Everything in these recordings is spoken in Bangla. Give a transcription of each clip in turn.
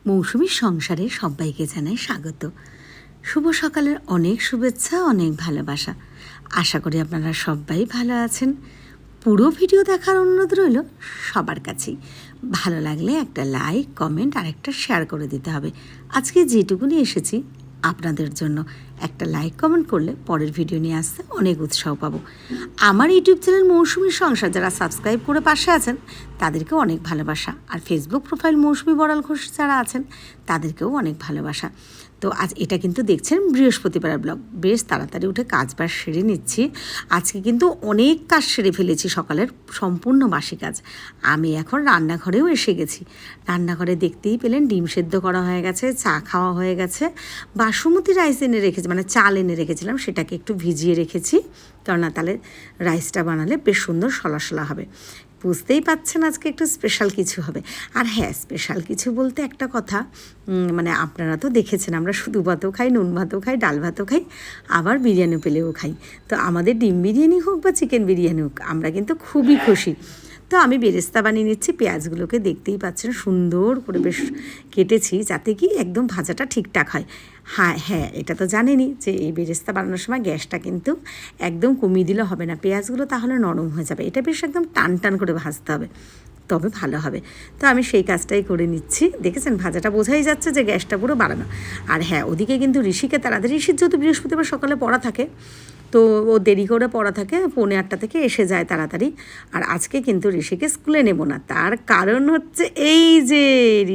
মৌসুমীর সংসারে সবাইকে জানাই স্বাগত। শুভ সকালের অনেক শুভেচ্ছা, অনেক ভালোবাসা। আশা করি আপনারা সবাই ভালো আছেন। পুরো ভিডিও দেখার অনুরোধ রইল সবার কাছেই। ভালো লাগলে একটা লাইক, কমেন্ট আর একটা শেয়ার করে দিতে হবে। আজকে যেটুকুনি এসেছি আপনাদের জন্য একটা লাইক কমেন্ট করলে পরের ভিডিও নিয়ে আসতে অনেক উৎসাহ পাবো। আমার ইউটিউব চ্যানেল মৌসুমীর সংসার যারা সাবস্ক্রাইব করে পাশে আছেন তাদেরকেও অনেক ভালোবাসা, আর ফেসবুক প্রোফাইল মৌসুমী বড়াল ঘোষ যারা আছেন তাদেরকেও অনেক ভালোবাসা। তো আজ এটা কিন্তু দেখছেন বৃহস্পতিবারের ব্লগ। বেশ তাড়াতাড়ি উঠে কাজ বাজ সেরে নিচ্ছি। আজকে কিন্তু অনেক কাজ সেরে ফেলেছি, সকালের সম্পূর্ণ বাসি কাজ। আমি এখন রান্নাঘরেও এসে গেছি। রান্নাঘরে দেখতেই পেলেন ডিম সেদ্ধ করা হয়ে গেছে, চা খাওয়া হয়ে গেছে। বাসমতি রাইস এনে রেখেছি, মানে চাল এনে রেখেছিলাম, সেটাকে একটু ভিজিয়ে রেখেছি, কেননা তাহলে রাইসটা বানালে বেশ সুন্দর সলা হবে। বুঝতেই পাচ্ছেন আজকে একটু স্পেশাল কিছু হবে। আর হ্যাঁ, স্পেশাল কিছু বলতে একটা কথা, মানে আপনারা তো দেখেছেন আমরা শুধু ভাতও খাই, নুন ভাতও খাই, ডাল ভাতও খাই, আবার বিরিয়ানি পেলেও খাই। তো আমাদের ডিম বিরিয়ানি হোক বা চিকেন বিরিয়ানি হোক, আমরা কিন্তু খুবই খুশি। তো আমি বেরেস্তা বানিয়ে নিচ্ছি। পেঁয়াজগুলোকে দেখতেই পাচ্ছেন সুন্দর করে বেশ কেটেছি, যাতে কি একদম ভাজাটা ঠিকঠাক হয়। হ্যাঁ, এটা তো জানেনই যে এই বেরেস্তা বানানোর সময় গ্যাসটা কিন্তু একদম কমিয়ে দিলে হবে না, পেঁয়াজগুলো তাহলে নরম হয়ে যাবে। এটা বেশ একদম টান টান করে ভাজতে হবে, তবে ভালো হবে। তো আমি সেই কাজটাই করে নিচ্ছি। দেখেছেন ভাজাটা বোঝাই যাচ্ছে যে গ্যাসটা পুরো বাড়ানো। আর হ্যাঁ, ওদিকে কিন্তু ঋষিকে তাড়াতাড়ি, ঋষির যেহেতু বৃহস্পতিবার সকালে পড়া থাকে, তো ও দেরি করে পড়া থাকে, 8:45 থেকে এসে যায় তাড়াতাড়ি। আর আজকে কিন্তু ঋষিকে স্কুলে নেব না, তার কারণ হচ্ছে এই যে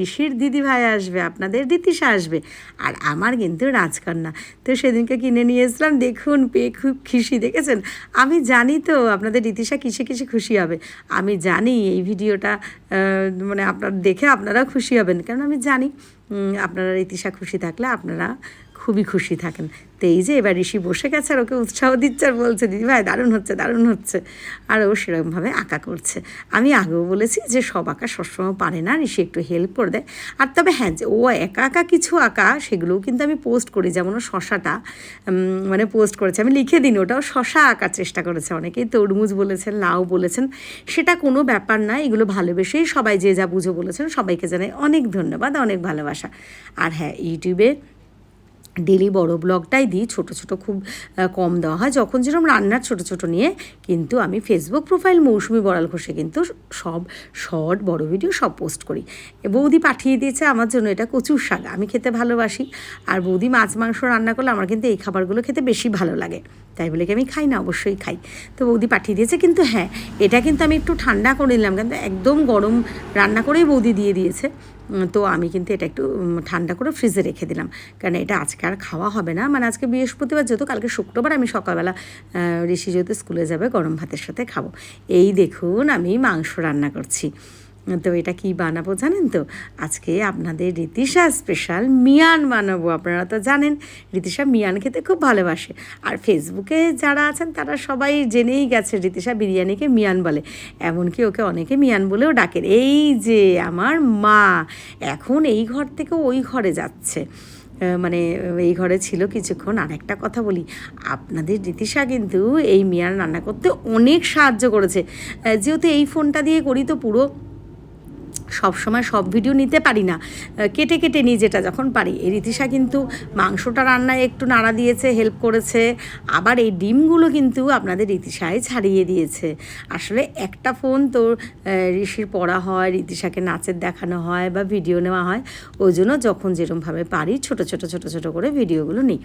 ঋষির দিদিভাই আসবে, আপনাদের ঋতিশা আসবে, আর আমার কিন্তু রাজকন্যা। তো সেদিনকে কিনে নিয়ে এসলাম, দেখুন পেয়ে খুব খুশি। দেখেছেন, আমি জানি তো আপনাদের ঋতিশা কিসে কিসে খুশি হবে। আমি জানি এই ভিডিওটা মানে আপনার দেখে আপনারাও খুশি হবেন, কারণ আমি জানি আপনারা ঋতিশা খুশি থাকলে আপনারা খুবই খুশি থাকেন। তো এই যে এবার ঋষি বসে গেছে আর ওকে উৎসাহ দিচ্ছে আর বলছে দিদিভাই দারুণ হচ্ছে, দারুণ হচ্ছে। আর ও সেরকমভাবে আঁকা করছে। আমি আগেও বলেছি যে সব আঁকা সবসময় পারে না, ঋষি একটু হেল্প করে দেয়। আর তবে হ্যাঁ, যে ও একা একা কিছু আঁকা সেগুলোও কিন্তু আমি পোস্ট করি, যেমন ও শশাটা মানে পোস্ট করেছে, আমি লিখে দিন ওটাও শশা আঁকার চেষ্টা করেছে। অনেকেই তরমুজ বলেছেন, লাউ বলেছেন, সেটা কোনো ব্যাপার না। এগুলো ভালোবেসেই সবাই যে যা বুঝে বলেছেন সবাইকে জানাই অনেক ধন্যবাদ, অনেক ভালোবাসা। আর হ্যাঁ, ইউটিউবে ডেলি বড় ব্লগটাই দিই, ছোটো ছোটো খুব কম দেওয়া হয়, যখন যেরকম রান্নার ছোটো ছোটো নিয়ে। কিন্তু আমি ফেসবুক প্রোফাইল মৌসুমী বড়াল ঘোষে কিন্তু সব শর্ট বড় ভিডিও সব পোস্ট করি। বৌদি পাঠিয়ে দিয়েছে আমার জন্য এটা কচুর শাক, আমি খেতে ভালোবাসি। আর বৌদি মাছ মাংস রান্না করলে আমার কিন্তু এই খাবারগুলো খেতে বেশি ভালো লাগে, তাই বলে কি আমি খাই না, অবশ্যই খাই। তো বৌদি পাঠিয়ে দিয়েছে, কিন্তু হ্যাঁ, এটা কিন্তু আমি একটু ঠান্ডা করে নিলাম, কিন্তু একদম গরম রান্না করেই বৌদি দিয়ে দিয়েছে। তো আমি কিন্তু এটা একটু ঠান্ডা করে ফ্রিজে রেখে দিলাম, কারণ এটা আজকে আর খাওয়া হবে না। মানে আজকে বৃহস্পতিবার যেহেতু, কালকে শুক্রবার, আমি সকালবেলা ঋষি যেহেতু স্কুলে যাবে গরম ভাতের সাথে খাবো। এই দেখুন আমি মাংস রান্না করছি। তো এটা কি বানাবো জানেন তো? আজকে আপনাদের ঋতিশা স্পেশাল মিয়ান বানাবো। আপনারা তো জানেন ঋতিশা মিয়ান খেতে খুব ভালোবাসে, আর ফেসবুকে যারা আছেন তারা সবাই জেনেই গেছে ঋতিশা বিরিয়ানিকে মিয়ান বলে, এমনকি ওকে অনেকে মিয়ান বলেও ডাকেন। এই যে আমার মা এখন এই ঘর থেকে ওই ঘরে যাচ্ছে, মানে এই ঘরে ছিল কিছুক্ষণ। আর একটা কথা বলি, আপনাদের ঋতিশা কিন্তু এই মিয়ান রান্না করতে অনেক সাহায্য করেছে। যেহেতু এই ফোনটা দিয়ে করি, তো পুরো সব সময় সব ভিডিও নিতে পারি না, কেটে কেটে নিই যেটা যখন পারি। এই ঋতিশা কিন্তু মাংসটা রান্নায় একটু নাড়া দিয়েছে, হেল্প করেছে। আবার এই ডিমগুলো কিন্তু আপনাদের ঋতিশাই ছাড়িয়ে দিয়েছে। আসলে একটা ফোন তো ঋষির পড়া হয়, ঋতিশাকে নাচের দেখানো হয় বা ভিডিও নেওয়া হয়, ওই জন্য যখন যেরমভাবে পারি ছোটো ছোটো করে ভিডিওগুলো নিই।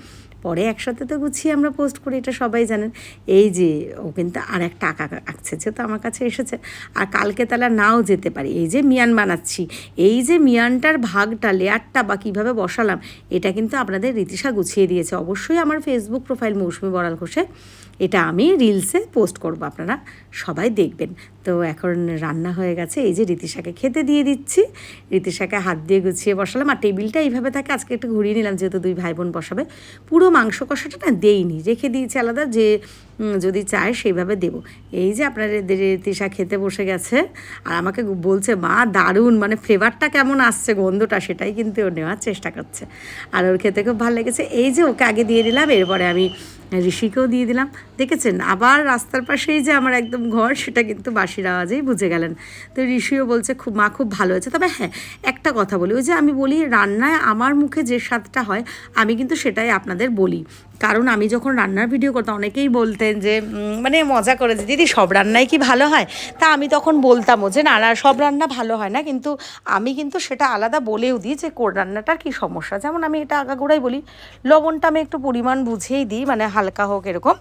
পরে একসাথে তো গুছিয়ে আমরা পোস্ট করি, এটা সবাই জানেন। এই যে ও কিন্তু আর একটা আঁকছে, যেহেতু আমার কাছে এসেছে, আর কালকে তাহলে নাও যেতে পারি। এই যে মিয়ান বানাচ্ছি, এই যে মিয়ানটার ভাগটা, লেয়ারটা বা কীভাবে বসালাম, এটা কিন্তু আপনাদের ঋতিশা গুছিয়ে দিয়েছে। অবশ্যই আমার ফেসবুক প্রোফাইল মৌসুমী বড়াল ঘোষে এটা আমি রিলসে পোস্ট করব, আপনারা সবাই দেখবেন। তো এখন রান্না হয়ে গেছে, এই যে ঋতিশাকে খেতে দিয়ে দিচ্ছি। ঋতিশাকে হাত দিয়ে গুছিয়ে বসালাম, আর টেবিলটা এইভাবে থাকে, আজকে একটু ঘুরিয়ে নিলাম যেহেতু দুই ভাই বোন বসাবে। পুরো মাংস কষাটা না দেইনি, রেখে দিয়েছি আলাদা, যে যদি চায় সেইভাবে দেবো। এই যে আপনার ঋতিশা খেতে বসে গেছে, আর আমাকে বলছে মা দারুণ, মানে ফ্লেভারটা কেমন আসছে, গন্ধটা, সেটাই কিন্তু ও নেওয়ার চেষ্টা করছে। আর ওর খেতে খুব ভালো লেগেছে। এই যে ওকে আগে দিয়ে দিলাম, এরপরে আমি ঋষিকেও দিয়ে দিলাম। দেখেছেন আবার রাস্তার পাশেই যে আমার একদম ঘর, সেটা কিন্তু বাঁশির আওয়াজেই বুঝে গেলেন। তো ঋষিও বলছে মা খুব ভালো হয়েছে। তবে হ্যাঁ, একটা কথা বলি, ওই যে আমি বলি রান্নায় আমার মুখে যে স্বাদটা হয় আমি কিন্তু সেটাই আপনাদের বলি। কারণ আমি যখন রান্নার ভিডিও করতাম অনেকেই বলতেন যে মানে মজা করে যে দিদি সব রান্নাই কি ভালো হয়, তা আমি তখন বলতামও যে না সব রান্না ভালো হয় না, কিন্তু আমি কিন্তু সেটা আলাদা বলেও দিই যে কোন রান্নাটার কী সমস্যা। যেমন আমি এটা আগাগোড়াই বলি, লবণটা আমি একটু পরিমাণ বুঝেই দিই, মানে হালকা হোক এরকম।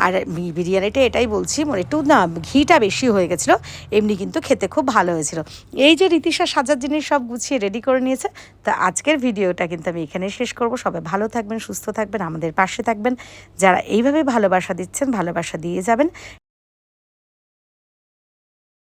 আর বিরিয়ানিটা এটাই বলছি, মানে একটু না ঘিটা বেশি হয়ে গেছিলো, এমনি কিন্তু খেতে খুব ভালো হয়েছিল। এই যে রীতিশা সাজার জিনিস সব গুছিয়ে রেডি করে নিয়েছে। তা আজকের ভিডিওটা কিন্তু আমি এখানেই শেষ করব। সবাই ভালো থাকবেন, সুস্থ থাকবেন, আমাদের পাশে থাকবেন। যারা এইভাবে ভালোবাসা দিচ্ছেন, ভালোবাসা দিয়ে যাবেন।